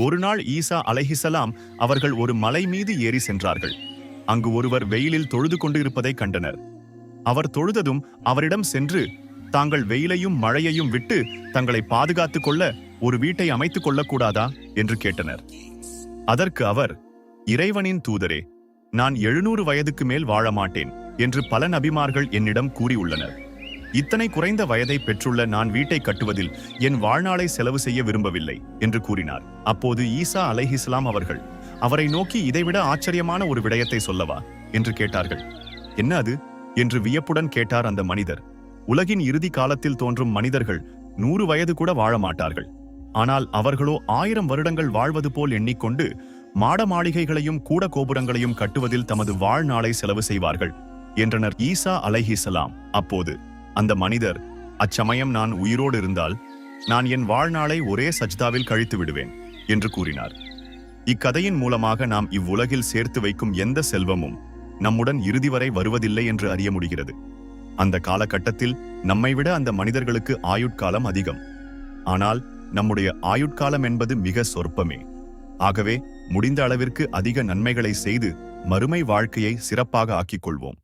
ஒரு நாள் ஈசா அலைஹிசலாம் அவர்கள் ஒரு மலை மீது ஏறி சென்றார்கள். அங்கு ஒருவர் வெயிலில் தொழுது கொண்டு இருப்பதை கண்டனர். அவர் தொழுததும் அவரிடம் சென்று, தாங்கள் வெயிலையும் மழையையும் விட்டு தங்களை பாதுகாத்துக் கொள்ள ஒரு வீட்டை அமைத்துக் கொள்ளக்கூடாதா என்று கேட்டனர். அதற்கு அவர், இறைவனின் தூதரே, நான் 700 வயதுக்கு மேல் வாழ மாட்டேன் என்று பல நபிமார்கள் என்னிடம் கூறியுள்ளனர். இத்தனை குறைந்த வயதை பெற்றுள்ள நான் வீட்டை கட்டுவதில் என் வாழ்நாளை செலவு செய்ய விரும்பவில்லை என்று கூறினார். அப்போது ஈசா அலைஹிஸ்ஸலாம் அவர்கள் அவரை நோக்கி, இதைவிட ஆச்சரியமான ஒரு விடயத்தை சொல்லவா என்று கேட்டார்கள். என்ன அது என்று வியப்புடன் கேட்டார் அந்த மனிதர். உலகின் இறுதி காலத்தில் தோன்றும் மனிதர்கள் 100 வயது கூட வாழ மாட்டார்கள். ஆனால் அவர்களோ 1000 வருடங்கள் வாழ்வது போல் எண்ணிக்கொண்டு மாட மாளிகைகளையும் கூட கோபுரங்களையும் கட்டுவதில் தமது வாழ்நாளை செலவு செய்வார்கள் என்றனர் ஈசா அலைஹிஸ்ஸலாம். அப்போது அந்த மனிதர், அச்சமயம் நான் உயிரோடு இருந்தால் நான் என் வாழ்நாளை ஒரே சஜ்தாவில் கழித்து விடுவேன் என்று கூறினார். இக்கதையின் மூலமாக நாம் இவ்வுலகில் சேர்த்து வைக்கும் எந்த செல்வமும் நம்முடன் இறுதி வரை வருவதில்லை என்று அறிய முடிகிறது. அந்த காலகட்டத்தில் நம்மை விட அந்த மனிதர்களுக்கு ஆயுட்காலம் அதிகம். ஆனால் நம்முடைய ஆயுட்காலம் என்பது மிக சொற்பமே. ஆகவே முடிந்த அளவிற்கு அதிக நன்மைகளை செய்து மறுமை வாழ்க்கையை சிறப்பாக ஆக்கிக் கொள்வோம்.